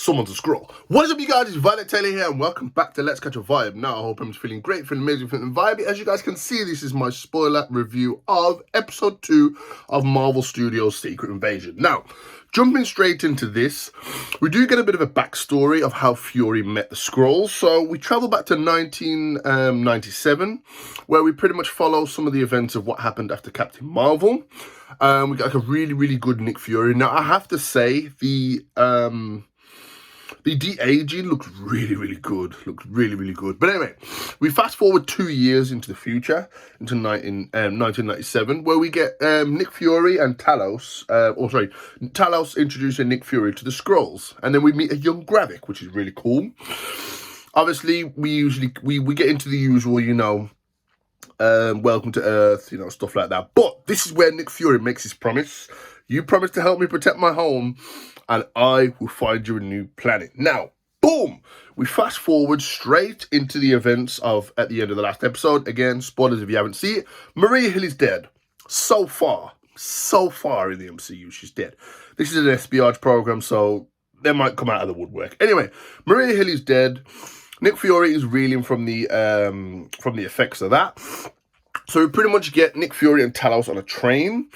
someone's a scroll. What is up, you guys? It's Violet Taylor here, and welcome back to Let's Catch a Vibe. Now, I hope I'm feeling great, feeling amazing, feeling vibey. As you guys can see, this is my spoiler review of episode 2 of Marvel Studios' Secret Invasion. Now, jumping straight into this, we do get a bit of a backstory of how Fury met the Skrulls. So we travel back to 1997, where we pretty much follow some of the events of what happened after Captain Marvel. We got like a really good Nick Fury. Now, I have to say, the de-aging looks really good. Looks really good. But anyway, we fast forward 2 years into the future, into 1997, where we get Nick Fury and Talos, Talos introducing Nick Fury to the Skrulls. And then we meet a young Gravik, which is really cool. Obviously, we get into the usual, welcome to Earth, stuff like that. But this is where Nick Fury makes his promise. You promise to help me protect my home, and I will find you a new planet. Now, boom! We fast forward straight into the events of at the end of the last episode. Again, spoilers if you haven't seen it. Maria Hill is dead. So far in the MCU, she's dead. This is an espionage program, so they might come out of the woodwork. Anyway, Maria Hill is dead. Nick Fury is reeling from the effects of that. So we pretty much get Nick Fury and Talos on a train.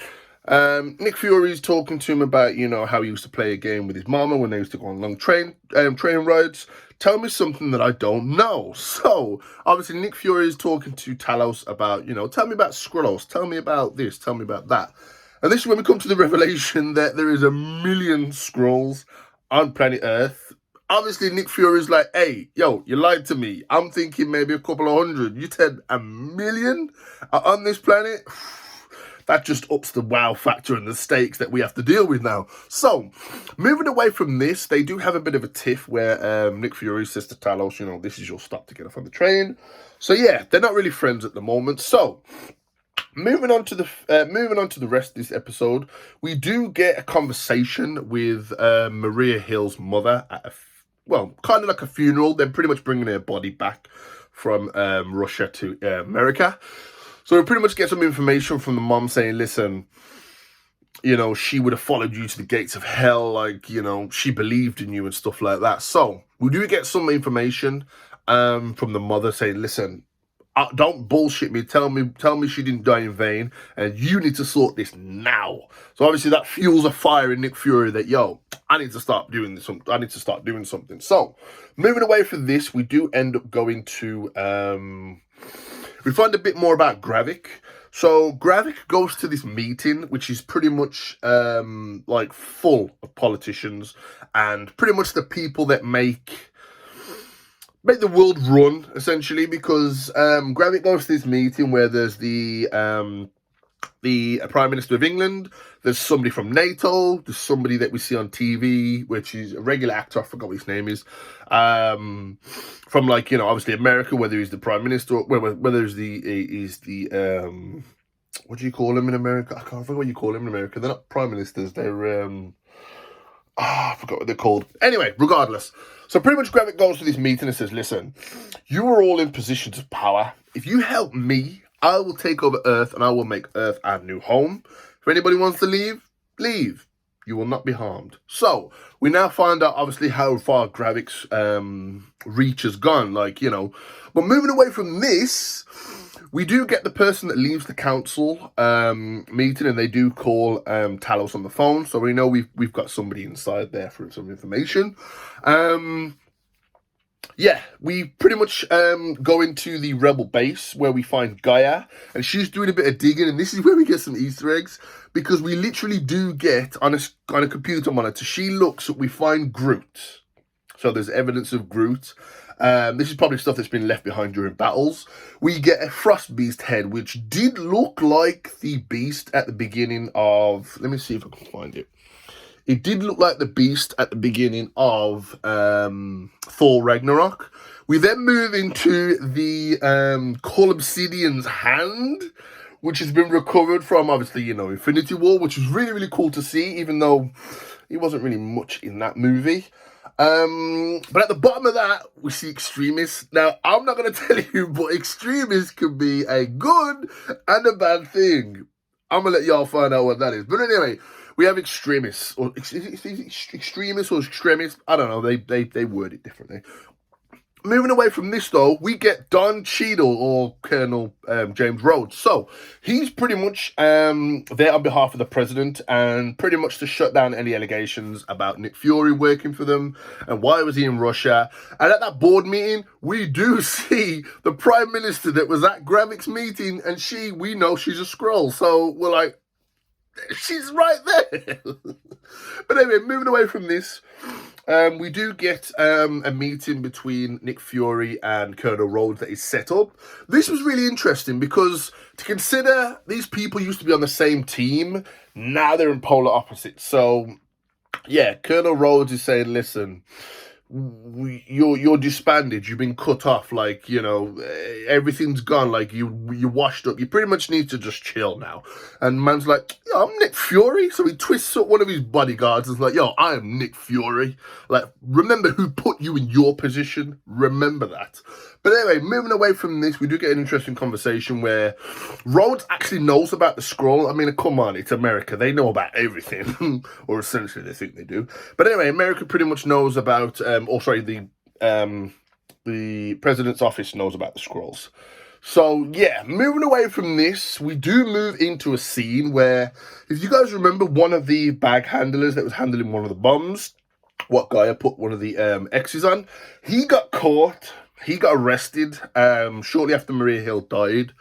Nick Fury is talking to him about, how he used to play a game with his mama when they used to go on long train rides. Tell me something that I don't know. So, obviously, Nick Fury is talking to Talos about, tell me about Skrulls, tell me about this, tell me about that. And this is when we come to the revelation that there is 1 million Skrulls on planet Earth. Obviously, Nick Fury is like, hey, you lied to me. I'm thinking maybe a couple of hundred. You said 1 million are on this planet? That just ups the wow factor and the stakes that we have to deal with now. So, moving away from this, they do have a bit of a tiff where Nick Fury says to Talos, this is your stop to get off on the train. So yeah, they're not really friends at the moment. So, moving on to the rest of this episode, we do get a conversation with Maria Hill's mother at kind of like a funeral. They're pretty much bringing her body back from Russia to America. So we pretty much get some information from the mom saying, listen, she would have followed you to the gates of hell, she believed in you and stuff like that. So we do get some information from the mother saying, listen, don't bullshit me. Tell me she didn't die in vain, and you need to sort this now. So obviously that fuels a fire in Nick Fury that, I need to start doing this. I need to start doing something. So moving away from this, we do end up going to, we find a bit more about Gravik. So Gravik goes to this meeting, which is pretty much full of politicians and pretty much the people that make the world run, essentially, because Gravik goes to this meeting where there's the Prime Minister of England, there's somebody from NATO, there's somebody that we see on TV, which is a regular actor, I forgot what his name is, from obviously America, whether he's the Prime Minister, or whether he's the what do you call him in America? I can't remember what you call him in America. They're not Prime Ministers, they're, I forgot what they're called. Anyway, regardless. So pretty much Gravik goes to this meeting and says, listen, you are all in positions of power. If you help me, I will take over Earth and I will make Earth our new home. If anybody wants to leave, leave. You will not be harmed. So we now find out, obviously, how far Gravik's reach has gone. But moving away from this, we do get the person that leaves the council meeting, and they do call Talos on the phone. So we know we've got somebody inside there for some information. Yeah, we pretty much go into the Rebel base where we find Gaia, and she's doing a bit of digging, and this is where we get some Easter eggs, because we literally do get, on a computer monitor, she looks, we find Groot. So there's evidence of Groot. This is probably stuff that's been left behind during battles. We get a Frost Beast head, which did look like the Beast at the beginning of... Let me see if I can find it. It did look like the Beast at the beginning of Thor Ragnarok. We then move into the Cull Obsidian's hand, which has been recovered from, obviously, Infinity War, which was really cool to see, even though he wasn't really much in that movie. But at the bottom of that, we see Extremis. Now, I'm not going to tell you, but Extremis can be a good and a bad thing. I'm going to let y'all find out what that is. But anyway, we have extremists, or extremists or extremists. I don't know. They word it differently. Moving away from this, though, we get Don Cheadle, or Colonel James Rhodes. So he's pretty much there on behalf of the president, and pretty much to shut down any allegations about Nick Fury working for them and why was he in Russia. And at that board meeting, we do see the prime minister that was at Gravik's meeting, and we know she's a Skrull. So we're like, she's right there. But anyway, moving away from this, we do get a meeting between Nick Fury and Colonel Rhodes that is set up. This was really interesting because to consider these people used to be on the same team, now they're in polar opposites. So, yeah, Colonel Rhodes is saying, listen, you're disbanded, you've been cut off, like, you know, everything's gone, like, you washed up, you pretty much need to just chill now. And man's like, yo, I'm Nick Fury. So he twists up one of his bodyguards and is like, yo, I am Nick Fury, like, remember who put you in your position, remember that. But anyway, moving away from this, we do get an interesting conversation where Rhodes actually knows about the Skrull. I mean, come on, it's America. They know about everything. Or essentially, they think they do. But anyway, America pretty much knows about, the president's office knows about the Skrulls. So, yeah, moving away from this, we do move into a scene where, if you guys remember, one of the bag handlers that was handling one of the bombs, what guy I put one of the X's on, he got caught. He got arrested shortly after Maria Hill died.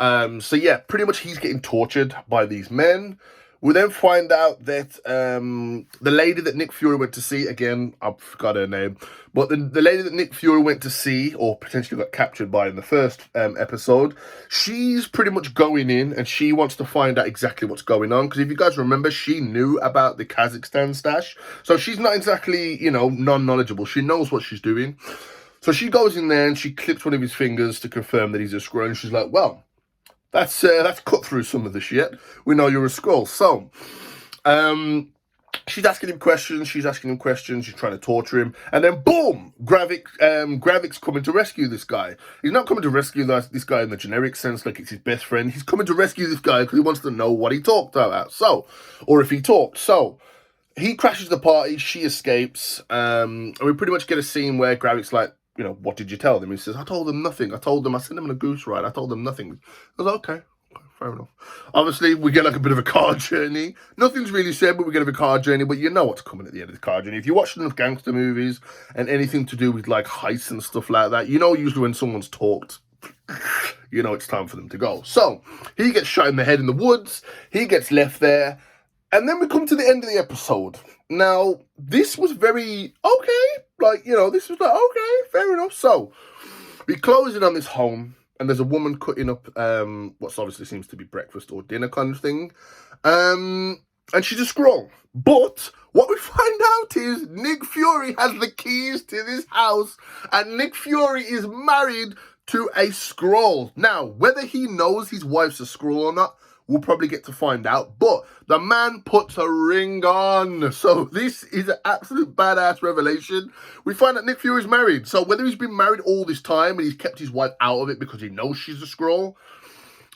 So, yeah, pretty much he's getting tortured by these men. We then find out that the lady that Nick Fury went to see, again, I forgot her name, but the lady that Nick Fury went to see, or potentially got captured by in the first episode, she's pretty much going in and she wants to find out exactly what's going on. Because if you guys remember, she knew about the Kazakhstan stash. So she's not exactly, you know, non-knowledgeable. She knows what she's doing. So she goes in there and she clips one of his fingers to confirm that he's a Skrull. And she's like, well, that's cut through some of the shit. We know you're a Skrull. So, she's asking him questions. She's trying to torture him. And then, boom, Gravik's coming to rescue this guy. He's not coming to rescue this guy in the generic sense, like it's his best friend. He's coming to rescue this guy because he wants to know what he talked about. So, or if he talked. So, he crashes the party. She escapes. And we pretty much get a scene where Gravik's like, you know, what did you tell them? He says, I told them nothing. I sent them on a goose ride. I told them nothing. I was like, okay, fair enough. Obviously, we get like a bit of a car journey. Nothing's really said, but we get a bit of a car journey. But you know what's coming at the end of the car journey. If you watch enough gangster movies and anything to do with like heists and stuff like that, you know usually when someone's talked, you know it's time for them to go. So, he gets shot in the head in the woods. He gets left there. And then we come to the end of the episode. Now, this was very, okay, like, you know, this was like, okay, fair enough. So, we close in on this home, and there's a woman cutting up what obviously seems to be breakfast or dinner kind of thing. And she's a Skrull. But what we find out is Nick Fury has the keys to this house, and Nick Fury is married to a Skrull. Now, whether he knows his wife's a Skrull or not, we'll probably get to find out. But the man puts a ring on. So this is an absolute badass revelation. We find that Nick Fury's married. So whether he's been married all this time and he's kept his wife out of it because he knows she's a Skrull,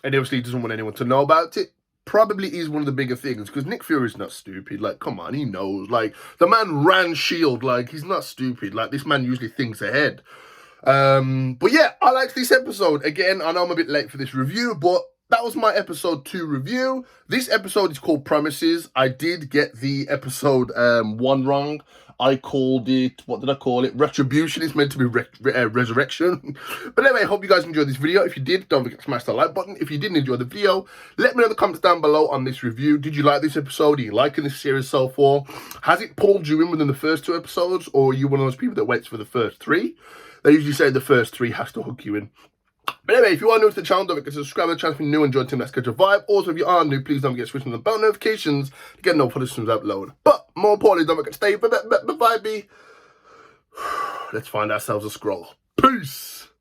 and obviously he doesn't want anyone to know about it, probably is one of the bigger things. Because Nick Fury's not stupid. Like, come on, he knows. Like, the man ran S.H.I.E.L.D. Like, he's not stupid. Like, this man usually thinks ahead. But yeah, I liked this episode. Again, I know I'm a bit late for this review, but that was my episode 2 review. This episode is called Promises. I did get the episode 1 wrong. I called it, what did I call it? Retribution. It's meant to be Resurrection. But anyway, I hope you guys enjoyed this video. If you did, don't forget to smash that like button. If you didn't enjoy the video, let me know in the comments down below on this review. Did you like this episode? Are you liking this series so far? Has it pulled you in within the first 2 episodes? Or are you one of those people that waits for the first 3? They usually say the first 3 has to hook you in. But anyway, if you are new to the channel, don't forget to subscribe to the channel if you're new and join Team Let's Catch a Vibe. Also, if you are new, please don't forget to switch on the bell notifications to get notifications upload. But more importantly, don't forget to stay vibey. Let's find ourselves a Skrull. Peace!